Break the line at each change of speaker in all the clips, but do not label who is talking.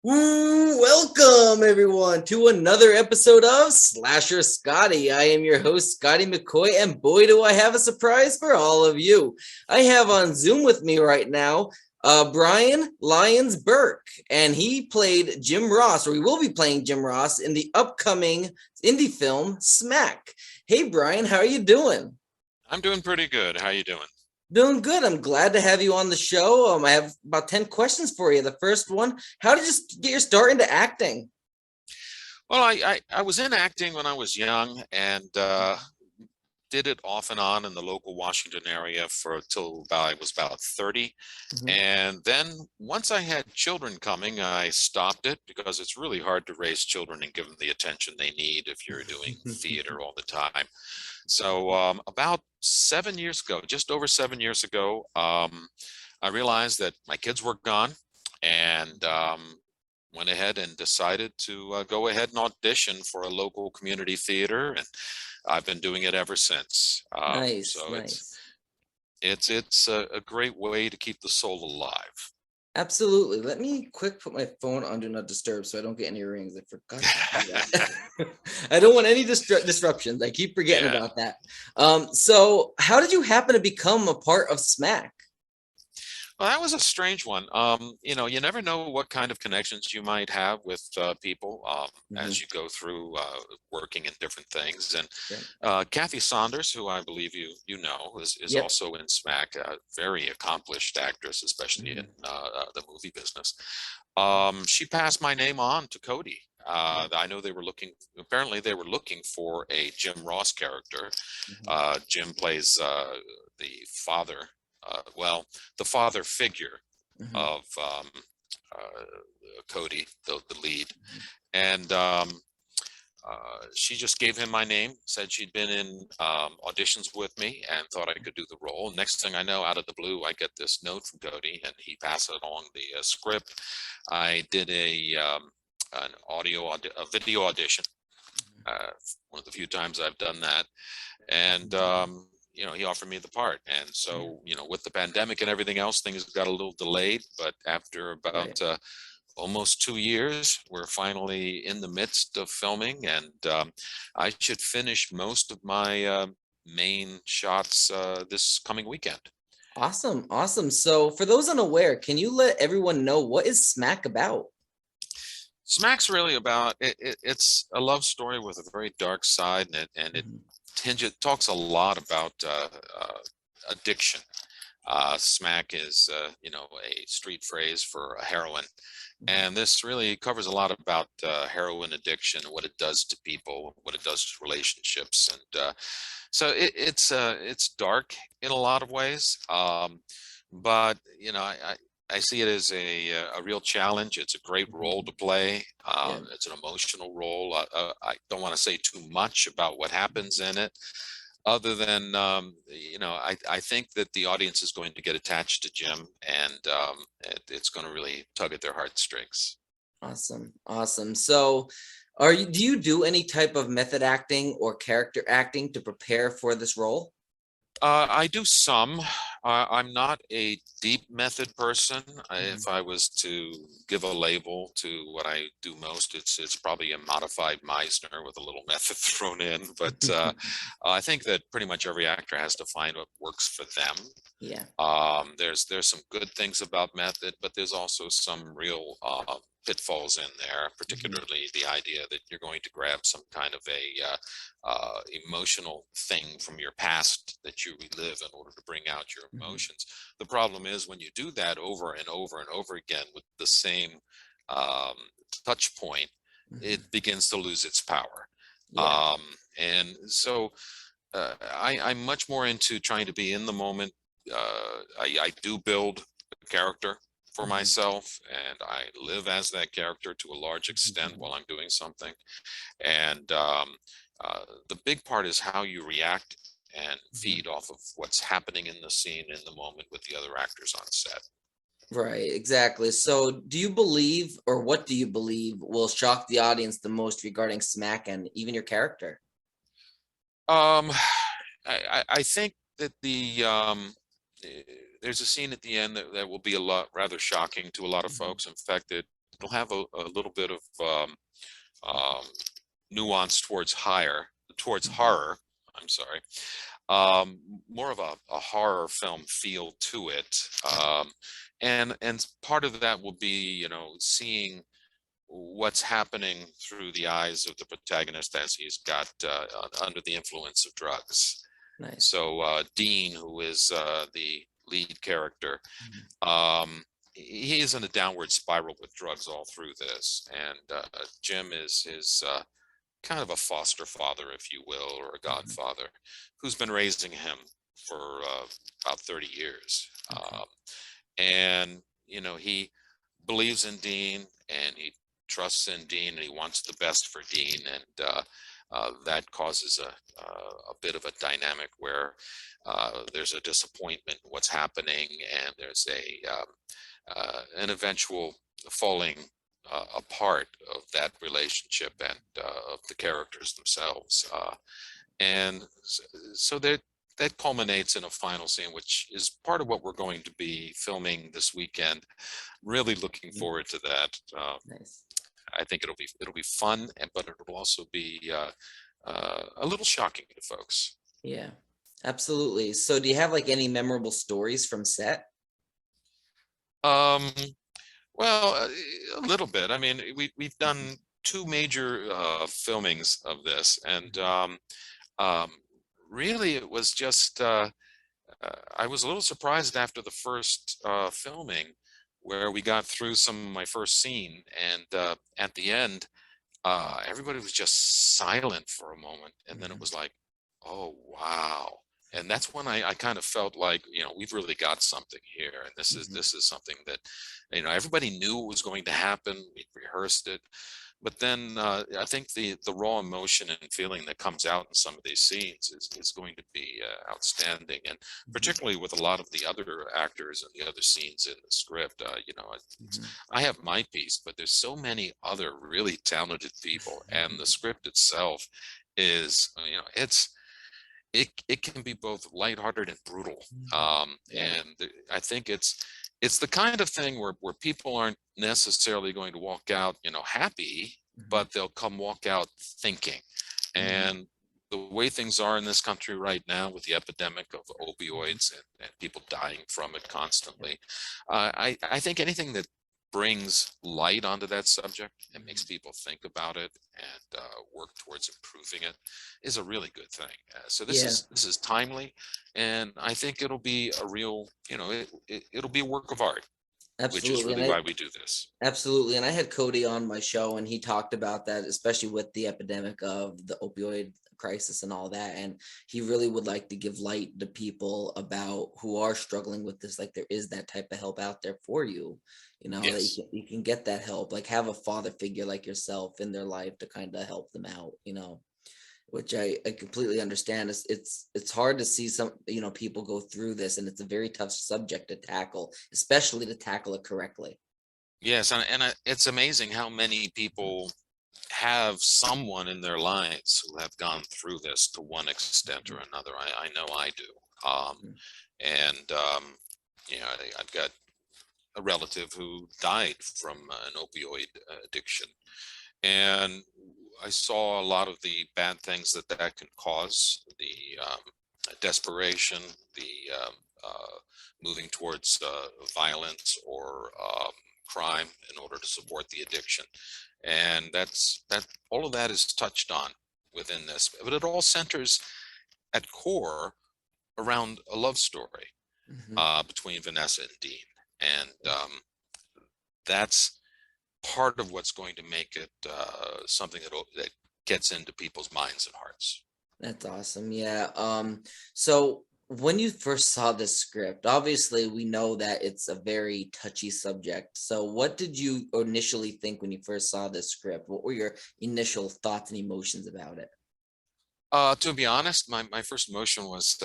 Welcome everyone to another episode of Slasher Scotty. I am your host, Scotty McCoy, and boy, do I have a surprise for all of you. I have on Zoom with me right now Brian Lyons-Burke, and he played Jim Ross, or he will be playing Jim Ross in the upcoming indie film Smack. Hey Brian, how are you doing?
I'm doing pretty good. How you doing?
Doing good. I'm glad to have you on the show. I have about 10 questions for you. The first one, how did you get your start into acting?
Well, I was in acting when I was young and did it off and on in the local Washington area for till I was about 30.
Mhm.
And then once I had children coming, I stopped it because it's really hard to raise children and give them the attention they need if you're doing theater all the time. So about 7 years ago, just over 7 years ago, I realized that my kids were gone and went ahead and decided to go ahead and audition for a local community theater, and I've been doing it ever since.
Nice,
So it's
nice.
it's it's a great way to keep the soul alive.
Absolutely. Let me quick put my phone on do not disturb so I don't get any rings. I forgot to do that. I don't want any disruptions. I keep forgetting
Yeah.
about that. So how did you happen to become a part of Smack?
Well, that was a strange one. You never know what kind of connections you might have with people
Mhm.
as you go through working in different things. And
Yeah.
Kathy Saunders, who I believe you know, is
Yep.
also in SMAC, a very accomplished actress, especially in
Mhm.
the movie business. She passed my name on to Cody. I know apparently they were looking for a Jim Ross character.
Mhm.
Jim plays the father, well, the father figure
Mhm.
of Cody, the lead.
Mhm.
And she just gave him my name, said she'd been in auditions with me and thought I could do the role. Next thing I know, out of the blue, I get this note from Cody, and he passed along the script. I did a video audition, uh, one of the few times I've done that, and he offered me the part. And
Yeah.
so, with the pandemic and everything else, things got a little delayed. But after
Right.
about almost 2 years, we're finally in the midst of filming, and I should finish most of my main shots this coming weekend.
Awesome. Awesome. So for those unaware, can you let everyone know what is Smack about?
Smack's really about it's a love story with a very dark side, and it
Mhm.
talks a lot about addiction. Smack is, a street phrase for a heroin.
Mhm.
And this really covers a lot about heroin addiction, what it does to people, what it does to relationships. And so it's dark in a lot of ways. But, I see it as a real challenge. It's a great role to
Mhm.
play.
Yeah.
It's an emotional role. I don't want to say too much about what happens in it, other than I think that the audience is going to get attached to Jim, and it's going to really tug at their heartstrings.
Awesome. Awesome. So do you do any type of method acting or character acting to prepare for this role?
I do some. I'm not a deep method person.
Mhm.
If I was to give a label to what I do most, it's probably a modified Meisner with a little method thrown in. But I think that pretty much every actor has to find what works for them.
Yeah.
There's some good things about method, but there's also some real pitfalls in there,
Mhm.
particularly the idea that you're going to grab some kind of a emotional thing from your past that you relive in order to bring out your
Mhm.
emotions. The problem is when you do that over and over and over again with the same um, touch point,
Mhm.
it begins to lose its power.
Yeah.
Um, and so I'm much more into trying to be in the moment. I do build a character for
Mhm.
myself, and I live as that character to a large extent
Mhm.
while I'm doing something. And the big part is how you react and
Mhm.
feed off of what's happening in the scene in the moment with the other actors on set.
Right, exactly. So, do you believe, or what do you believe will shock the audience the most regarding Smack and even your character?
Um, I think that eh, there's a scene at the end that will be a lot rather shocking to a lot of
Mhm.
folks. In fact, it'll have a little bit of um, nuance towards horror. I'm sorry. More of a horror film feel to it. And part of that will be, seeing what's happening through the eyes of the protagonist as he's got under the influence of drugs.
Nice.
So Dean, who is the lead character, he is in a downward spiral with drugs all through this, and Jim is his kind of a foster father, if you will, or a godfather, who's been raising him for about 30 years. And he believes in Dean, and he trusts in Dean, and he wants the best for Dean, and that causes a bit of a dynamic where there's a disappointment in what's happening, and there's an eventual falling apart of that relationship and of the characters themselves. And so that culminates in a final scene, which is part of what we're going to be filming this weekend. Really looking forward to that.
Nice.
I think it'll be fun, but it'll also be a little shocking to folks.
Yeah, absolutely. So do you have like any memorable stories from set?
Well, a little bit. I mean, we've done 2 major filmings of this, and really it was just I was a little surprised after the first filming, where we got through some of my first scene, and at the end, everybody was just silent for a moment, and then it was like, oh wow. And that's when I kind of felt like, we've really got something here, and this is something that, everybody knew it was going to happen. We rehearsed it, but then I think the raw emotion and feeling that comes out in some of these scenes is going to be outstanding, and particularly with a lot of the other actors and the other scenes in the script. I have my piece, but there's so many other really talented people, and the script itself is, it can be both lighthearted and brutal. And I think it's the kind of thing where people aren't necessarily going to walk out, happy, but they'll walk out thinking. And the way things are in this country right now, with the epidemic of opioids and people dying from it constantly, I think anything that brings light onto that subject and makes people think about it and work towards improving it is a really good thing. So this is timely, and I think it'll be a real, it'll be a work of art. Absolutely. Which is really why we do this.
Absolutely. And I had Cody on my show, and he talked about that, especially with the epidemic of the opioid crisis and all that. And he really would like to give light to people about who are struggling with this. Like, there is that type of help out there for you, that you can get that help, like have a father figure like yourself in their life to kind of help them out, which I completely understand. It's hard to see some, people go through this, and it's a very tough subject to tackle, especially to tackle it correctly.
Yes, and it's amazing how many people have someone in their lives who have gone through this to one extent or another. I know I do. And I've got a relative who died from an opioid addiction, and I saw a lot of the bad things that can cause, the desperation, the moving towards violence or crime in order to support the addiction. And all of that is touched on within this, but it all centers at core around a love story between Vanessa and Dean. And that's part of what's going to make it something that gets into people's minds and hearts.
That's awesome. Yeah. So when you first saw this script, obviously we know that it's a very touchy subject. So what did you initially think when you first saw this script? What were your initial thoughts and emotions about it?
To be honest, my first emotion was,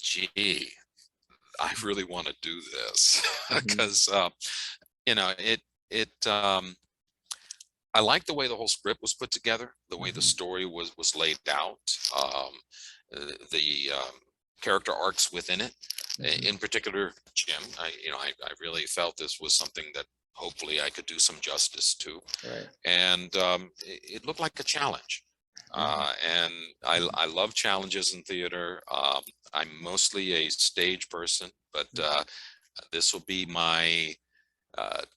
gee, I really want to do this, because I like the way the whole script was put together, the way the story was laid out, the character arcs within it. In particular, Jim, I really felt this was something that hopefully I could do some justice to.
Right.
And it looked like a challenge. And I love challenges in theater. I'm mostly a stage person, but this will be my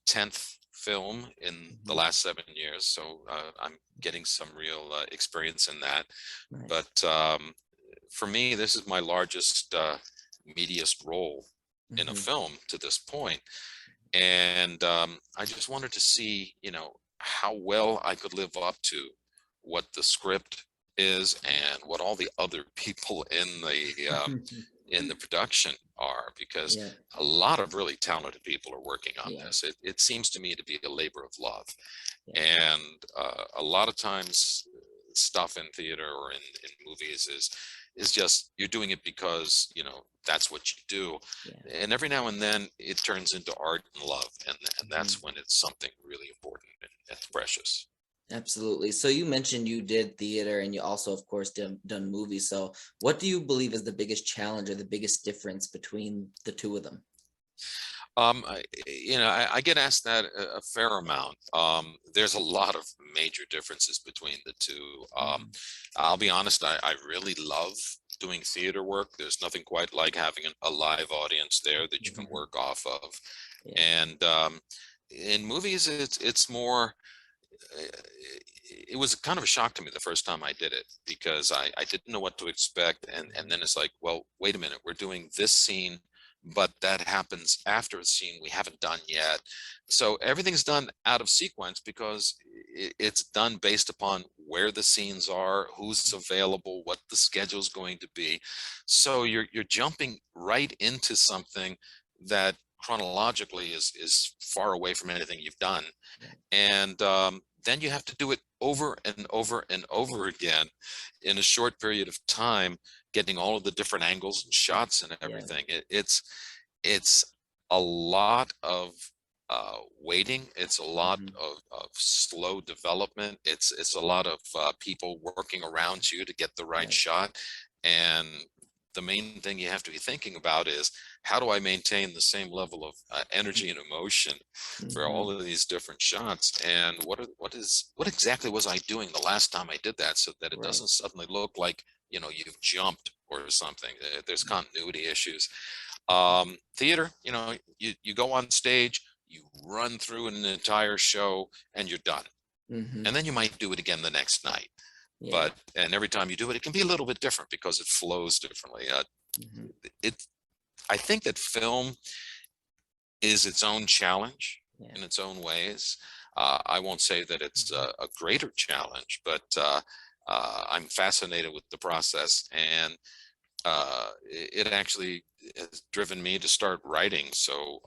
10th film in the last 7 years. So I'm getting some real experience in that.
Nice.
But for me, this is my largest meatiest role in a film to this point. And I just wanted to see, how well I could live up to what the script is and what all the other people in the production are, because
Yeah.
a lot of really talented people are working on
Yeah.
this. It seems to me to be a labor of love.
Yeah.
And a lot of times stuff in theater or in movies is just you're doing it because that's what you do.
Yeah.
And every now and then it turns into art and love, and that's when it's something really important and precious.
Absolutely. So you mentioned you did theater and you also, of course, done movies. So what do you believe is the biggest challenge or the biggest difference between the two of them?
I get asked that a fair amount. There's a lot of major differences between the two. I'll be honest, I really love doing theater work. There's nothing quite like having a live audience there that you can work off of.
Yeah.
And in movies, it's more, it was kind of a shock to me the first time I did it, because I didn't know what to expect. And then it's like, well, wait a minute, we're doing this scene, but that happens after a scene we haven't done yet. So everything's done out of sequence because it's done based upon where the scenes are, who's available, what the schedule's going to be. So you're jumping right into something that chronologically is far away from anything you've done. And then you have to do it over and over and over again in a short period of time, getting all of the different angles and shots and everything. It's a lot of waiting. It's a lot of slow development. It's a lot of people working around you to get the right shot. And the main thing you have to be thinking about is, how do I maintain the same level of energy and emotion for all of these different shots? And what exactly was I doing the last time I did that, so that it doesn't suddenly look like you've jumped or something. There's continuity issues. Theater, you go on stage, you run through an entire show, and you're done. And then you might do it again the next night.
Yeah.
And every time you do it, it can be a little bit different because it flows differently. I think that film is its own challenge in its own ways. I won't say that it's a greater challenge, but I'm fascinated with the process, and it actually has driven me to start writing. So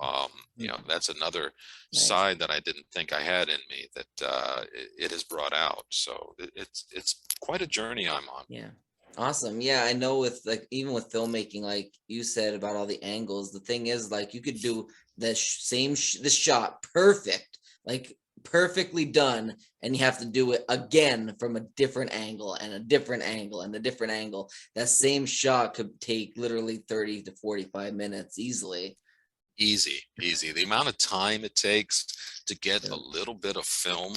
that's another side that I didn't think I had in me that it has brought out. So it's quite a journey I'm on.
Yeah. Awesome. Yeah, I know with even with filmmaking, like you said about all the angles, the thing is like you could do the this shot perfect, like perfectly done, and you have to do it again from a different angle and a different angle and a different angle. That same shot could take literally 30 to 45 minutes easily.
Easy. The amount of time it takes to get a little bit of film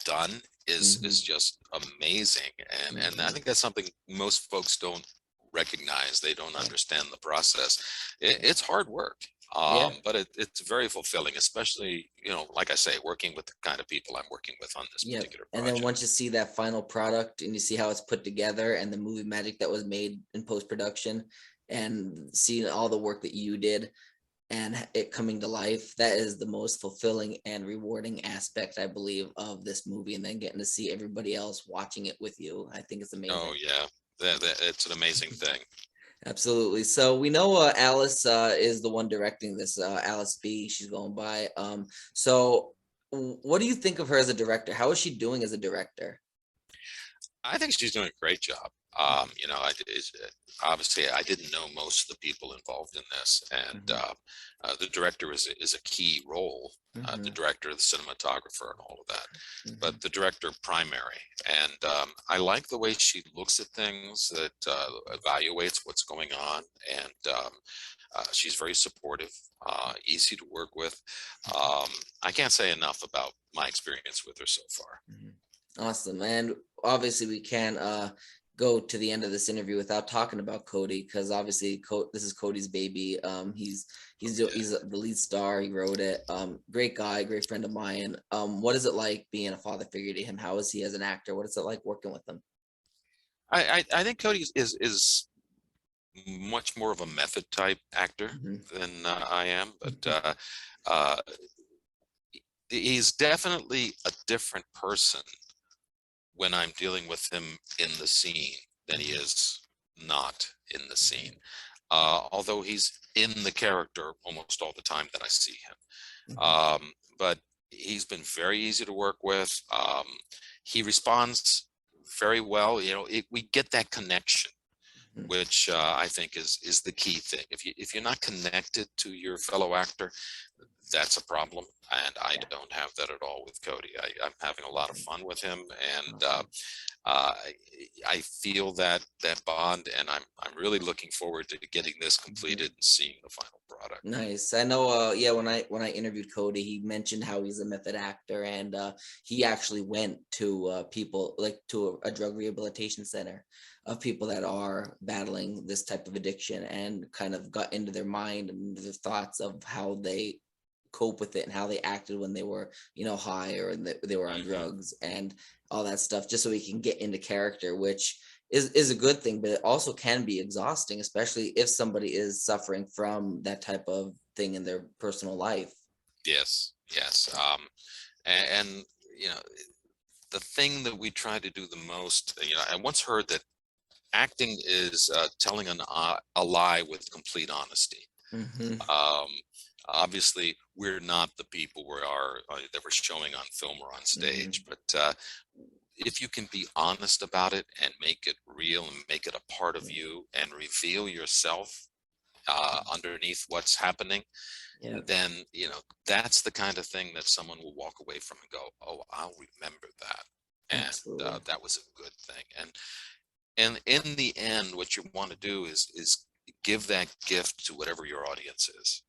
done is just amazing. And I think that's something most folks don't recognize. They don't understand the process. It's hard work. But it's very fulfilling, especially, like I say, working with the kind of people I'm working with on this particular project.
And then once you see that final product and you see how it's put together and the movie magic that was made in post-production, and seeing all the work that you did and it coming to life, that is the most fulfilling and rewarding aspect, I believe, of this movie. And then getting to see everybody else watching it with you, I think it's amazing.
Oh yeah, it's an amazing thing.
Absolutely. So we know Alice is the one directing this, Alice B, she's going by. So what do you think of her as a director? How is she doing as a director?
I think she's doing a great job. Obviously, I didn't know most of the people involved in this, and the director is a key role. The director, the cinematographer, and all of that. But the director primary, and I like the way she looks at things, that evaluates what's going on, and She's very supportive, easy to work with. I can't say enough about my experience with her so far.
Awesome. And obviously we can't go to the end of this interview without talking about Cody, because obviously this is Cody's baby. He's the lead star. He wrote it. Great guy, great friend of mine. What is it like being a father figure to him? How is he as an actor? What is it like working with him?
I think Cody is much more of a method type actor than I am, but he's definitely a different person when I'm dealing with him in the scene than he is not in the scene. Although he's in the character almost all the time that I see him. But he's been very easy to work with. He responds very well. We get that connection, which I think is the key thing. If you're not connected to your fellow actor, that's a problem, and I don't have that at all with Cody. I'm having a lot of fun with him, and I feel that bond, and I'm really looking forward to getting this completed and seeing the final product.
Nice. I know. When I interviewed Cody, he mentioned how he's a method actor, and he actually went to people to a drug rehabilitation center of people that are battling this type of addiction, and kind of got into their mind and their thoughts of how they cope with it and how they acted when they were high or they were on drugs and all that stuff, just so we can get into character, which is a good thing, but it also can be exhausting, especially if somebody is suffering from that type of thing in their personal life.
Yes. And the thing that we try to do the most, I once heard that acting is telling a lie with complete honesty. Obviously, we're not the people that we're showing on film or on stage, but if you can be honest about it and make it real and make it a part of you and reveal yourself underneath what's happening, then that's the kind of thing that someone will walk away from and go, "Oh, I'll remember that," and that was a good thing. And in the end, what you want to do is give that gift to whatever your audience is.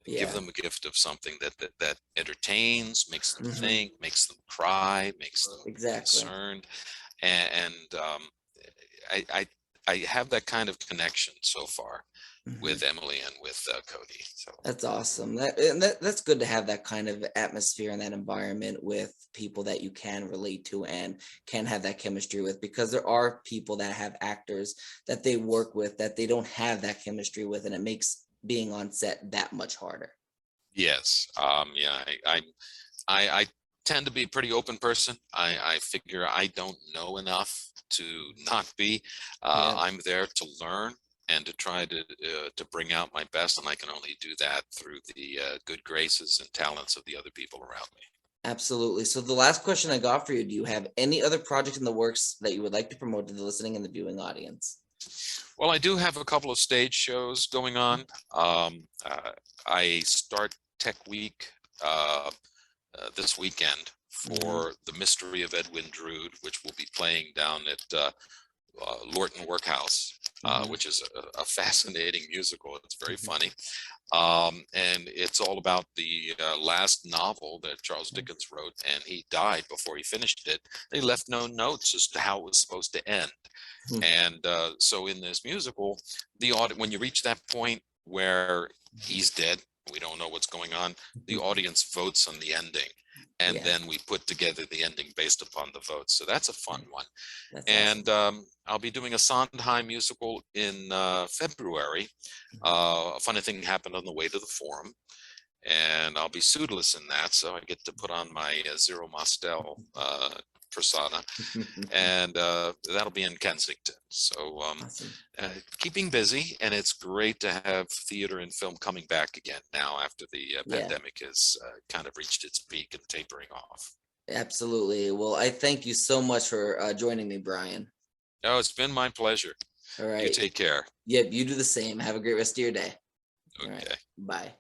Give them a gift of something that entertains, makes them think, makes them cry, makes them concerned, and I have that kind of connection so far with Emily and with Cody. So
that's awesome. That's good to have that kind of atmosphere and that environment with people that you can relate to and can have that chemistry with, because there are people that have actors that they work with that they don't have that chemistry with, and it makes being on set that much harder.
Yes. I tend to be a pretty open person. I figure I don't know enough to not be. I'm there to learn and to try to bring out my best, and I can only do that through the good graces and talents of the other people around me.
Absolutely. So the last question I got for you, do you have any other project in the works that you would like to promote to the listening and the viewing audience?
Well, I do have a couple of stage shows going on. I start Tech Week this weekend for The Mystery of Edwin Drood, which will be playing down at Lorton Workhouse, which is a fascinating musical. It's very funny. And it's all about the last novel that Charles Dickens wrote, and he died before he finished it. They left no notes as to how it was supposed to end. And so in this musical, when you reach that point where he's dead, we don't know what's going on, the audience votes on the ending. And then we put together the ending based upon the votes. So that's a fun one. That's awesome. I'll be doing a Sondheim musical in February. A funny thing happened on the way to the forum, and I'll be suitless in that. So I get to put on my Zero Mostel persona, and that'll be in Kensington. So
Awesome.
Keeping busy, and it's great to have theater and film coming back again now after the pandemic has kind of reached its peak and tapering off.
Absolutely. Well, I thank you so much for joining me, Brian.
Oh, it's been my pleasure.
All right.
You take care.
Yep, you do the same. Have a great rest of your day.
Okay.
All right. Bye.